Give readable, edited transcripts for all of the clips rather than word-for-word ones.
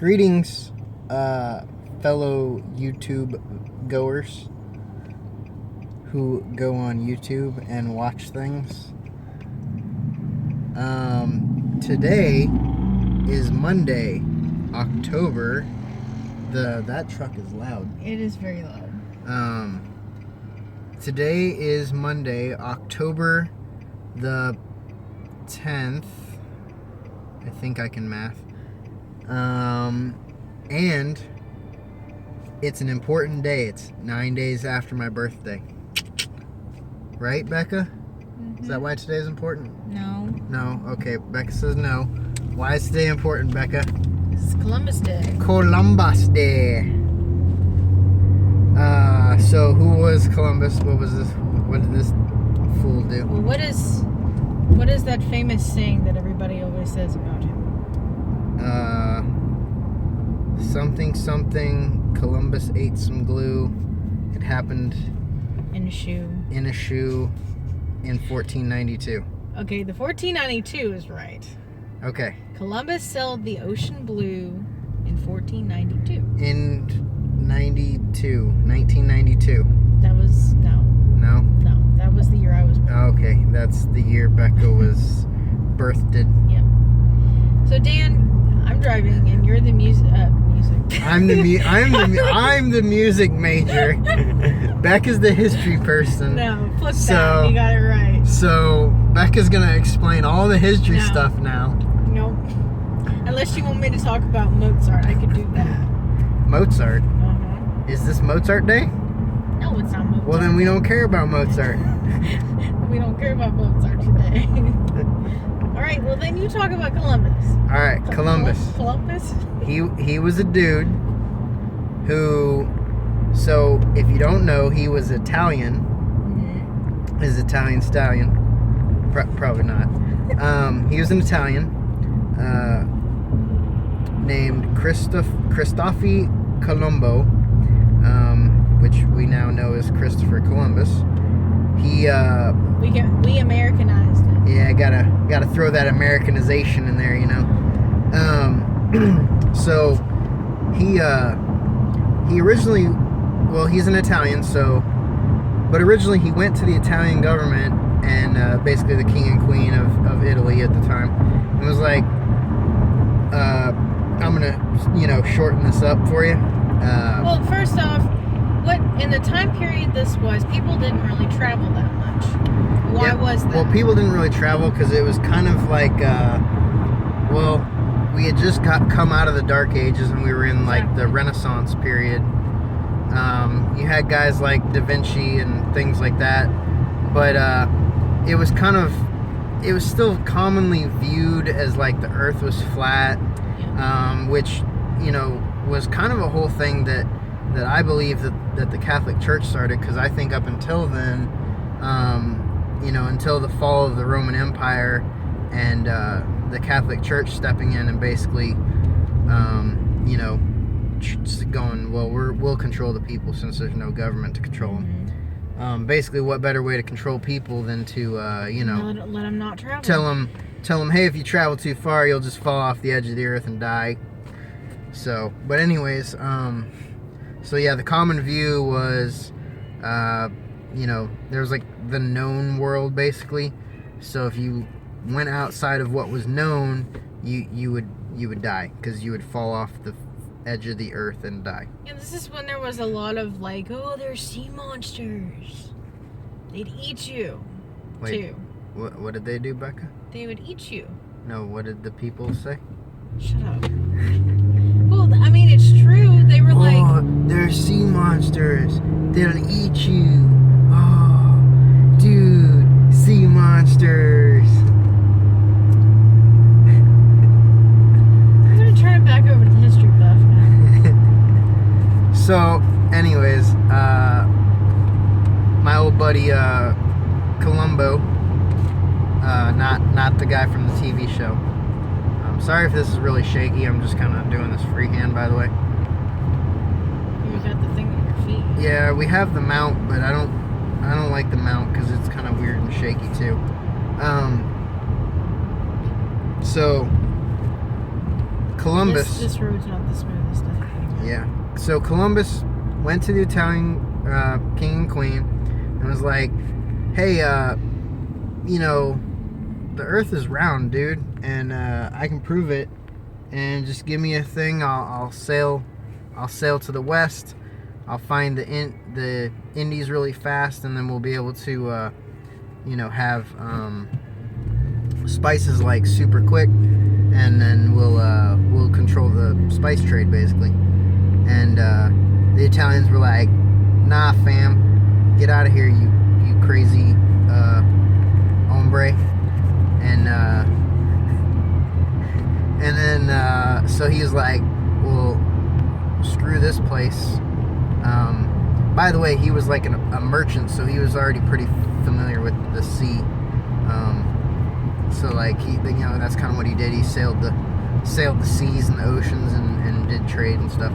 Greetings, fellow YouTube goers who go on YouTube and watch things. Today is Monday, October. That truck is loud. It is very loud. Today is Monday, October the 10th. I think I can math. And it's an important day. It's 9 days after my birthday. Right, Becca? Mm-hmm. Is that why today is important? No. No? Okay, Becca says no. Why is today important, Becca? It's Columbus Day. Columbus Day. So who was Columbus? What was this? What did this fool do? Well, what is that famous saying that everybody always says about him? Something. Columbus ate some glue. It happened In a shoe. in a shoe in 1492. Okay, the 1492 is right. Okay. Columbus sailed the ocean blue in 1492. In 1992. That was No? that was the year I was born. Okay, that's the year Becca was birthed. Yep. So Dan, I'm driving and you're the music. I'm the music major. Becca's the history person. No, flip that. You got it right. So Becca's gonna explain all the history No. stuff now. Nope. Unless you want me to talk about Mozart, I could do that. Mozart. Uh-huh. Is this Mozart Day? No, it's not Mozart. Well, then we don't care about Mozart. We don't care about Mozart today. All right, well then you talk about Columbus. All right, Columbus. Columbus? He was a dude who, so if you don't know, he was Italian. Mm-hmm. Is Italian stallion? Probably not. He was an Italian named Cristoforo Colombo, which we now know as Christopher Columbus. He We Americanized it. yeah, gotta throw that Americanization in there, you know. So he originally, well, he's an Italian, but originally he went to the Italian government and basically the king and queen of Italy at the time, and was like, I'm gonna, shorten this up for you. Well, first off, what in the time period this was, people didn't really travel that much. Why was that? Well, people didn't really travel because it was kind of like, we had just come out of the Dark Ages and we were in like the Renaissance period. You had guys like Da Vinci and things like that, but it was still commonly viewed as like the Earth was flat, which was kind of a whole thing that I believe that the Catholic Church started, because I think up until then, until the fall of the Roman Empire and the Catholic Church stepping in and basically, just going, well, we'll control the people since there's no government to control them. Mm-hmm. Basically, what better way to control people than to, let them not travel. tell them, hey, if you travel too far, you'll just fall off the edge of the earth and die. So, but anyways, so yeah, the common view was, there was like the known world basically. So if you went outside of what was known, you would die, because you would fall off the edge of the earth and die. Yeah, this is when there was a lot of like, oh, there's sea monsters. They'd eat you. Wait, too. What did they do, Becca? They would eat you. No, what did the people say? Shut up. Well, I mean, it's true. They were like, there's sea monsters. They'll eat you. Oh, dude, sea monsters. I'm gonna turn it back over to the history buff now. So, anyways, my old buddy Columbo, not the guy from the TV show. Sorry if this is really shaky. I'm just kind of doing this freehand, by the way. You got the thing on your feet. Yeah, we have the mount, but I don't like the mount because it's kind of weird and shaky too. So Columbus. This road's not the smoothest. Anymore. Yeah. So Columbus went to the Italian king and queen and was like, "Hey, you know, the Earth is round, dude, and I can prove it. And just give me a thing. I'll sail to the west. I'll find the Indies really fast, and then we'll be able to, you know, have spices like super quick, and then we'll control the spice trade basically." And the Italians were like, "Nah, fam, get out of here, you crazy hombre." And then so he was like, "Well, screw this place." By the way, he was like a merchant, so he was already pretty familiar with the sea. So like he, you know, that's kind of what he did. He sailed the seas and the oceans and did trade and stuff.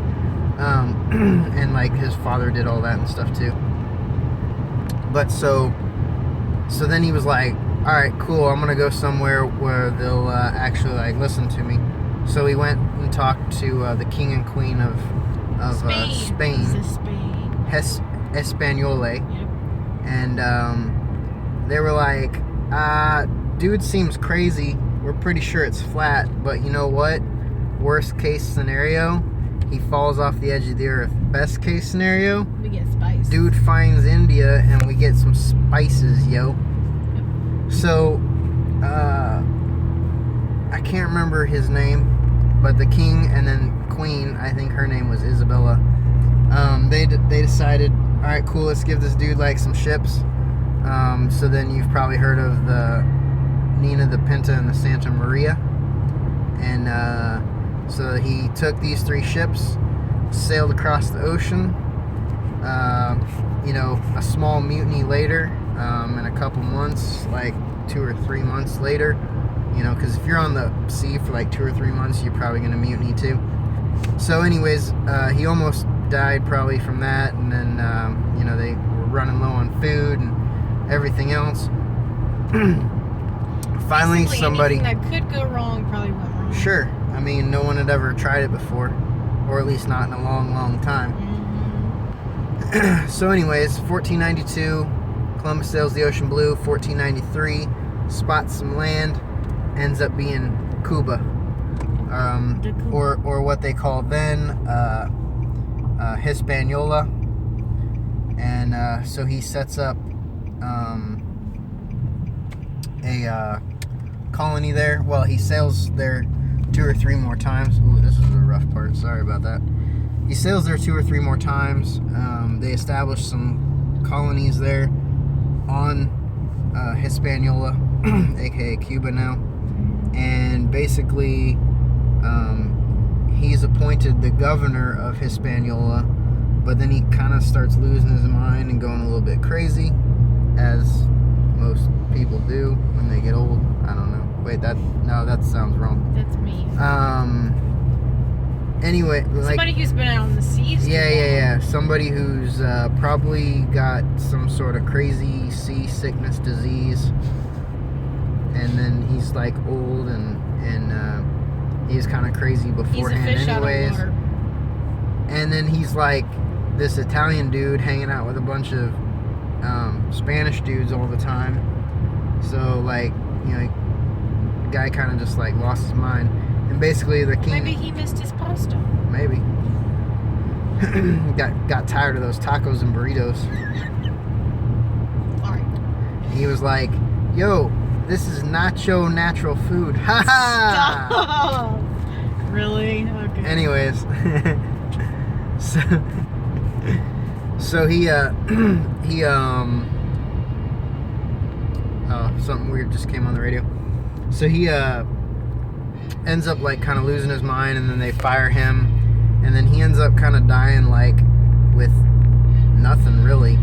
And like his father did all that and stuff too. But so then he was like, "All right, cool. I'm gonna go somewhere where they'll actually like listen to me." So he went and talked to the king and queen of Spain. Hispaniola. Yep. And they were like, "Dude seems crazy. We're pretty sure it's flat, but you know what? Worst case scenario, he falls off the edge of the earth. Best case scenario, We get spice. dude finds India and we get some spices, yo." So, I can't remember his name, but the king and then queen, I think her name was Isabella, they decided, all right, cool, let's give this dude like some ships. So then you've probably heard of the Nina, the Pinta, and the Santa Maria. And so he took these 3 ships, sailed across the ocean. You know, a small mutiny later, in a couple months, like 2 or 3 months later, you know, because if you're on the sea for like 2 or 3 months, you're probably going to mutiny too. So anyways, he almost died probably from that, and then, you know, they were running low on food and everything else. Finally, Basically, somebody... anything that could go wrong probably went wrong. Sure. I mean, no one had ever tried it before, or at least not in a long, long time. Mm-hmm. So anyways, 1492, Columbus sails the ocean blue. 1493, spots some land, ends up being Cuba, or what they called then Hispaniola. And so he sets up a colony there. Well, he sails there 2 or 3 more times. Ooh, this is a rough part. Sorry about that. He sails there 2 or 3 more times. They establish some colonies there on Hispaniola, aka Cuba now. And basically, he's appointed the governor of Hispaniola, but then he kind of starts losing his mind and going a little bit crazy, as most people do when they get old. I don't know. Wait, that sounds wrong. That's me. Anyway, Somebody who's been out on the seas. Yeah. Somebody who's probably got some sort of crazy seasickness disease, and then he's like old and he's kind of crazy beforehand. He's a fish anyways. out of water. And then he's like this Italian dude hanging out with a bunch of Spanish dudes all the time. So like, you know, the guy kind of just like lost his mind. And basically the king... Maybe he missed his pasta. Maybe. got tired of those tacos and burritos. Alright. He was like, "Yo, this is nacho natural food." Ha ha! Stop! Really? Okay. Anyways. So he oh, something weird just came on the radio. So he ends up like kind of losing his mind, and then they fire him, and then he ends up kind of dying like with nothing really.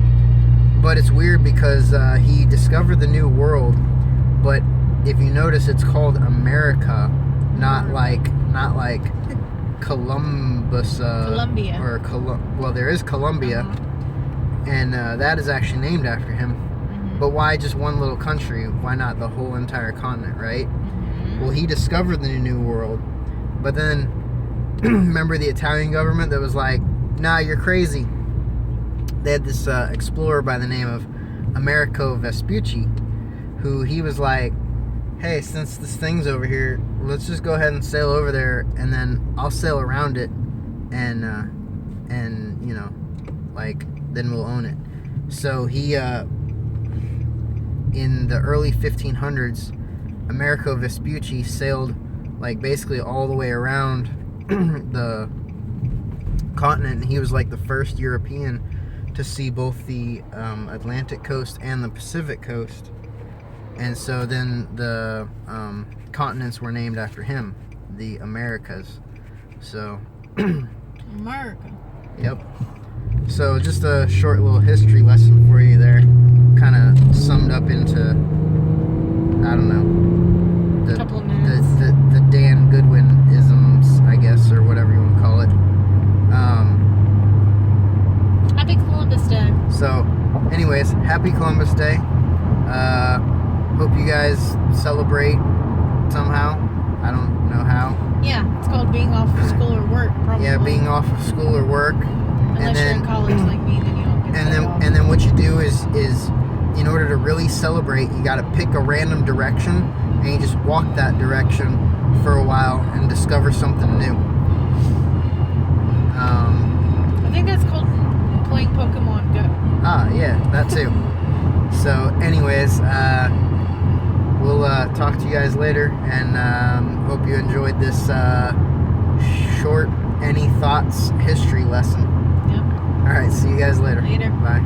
But it's weird because he discovered the new world, but if you notice, it's called America, not like Columbus, Colombia. or well, there is Colombia, and that is actually named after him. But why just one little country? Why not the whole entire continent, right? Well, he discovered the new world, But then, remember the Italian government that was like, nah, you're crazy. They had this explorer by the name of Americo Vespucci, who he was like, hey, since this thing's over here, let's just go ahead and sail over there, and then I'll sail around it, and you know, like, then we'll own it. So he, in the early 1500s, Americo Vespucci sailed, like, basically all the way around the continent, and he was like the first European to see both the Atlantic coast and the Pacific coast. And so then the continents were named after him, the Americas. So America. Yep. So just a short little history lesson for you there, kind of summed up into, I don't know, the Couple of minutes. the Dan Goodwin isms, I guess, or whatever you want to call it. Happy Columbus Day. So, anyways, happy Columbus Day. Hope you guys celebrate somehow. I don't know how. Yeah, it's called being off of school or work, probably. Yeah, being off of school or work. Unless you're in college like me, then you don't get that off. And then what you do is in order to really celebrate, you got to pick a random direction and you just walk that direction for a while and discover something new. I think that's called playing Pokemon Go. Yeah, that too. So, anyways, we'll talk to you guys later, and hope you enjoyed this short Any Thoughts history lesson. Yep. All right, see you guys later. Later. Bye.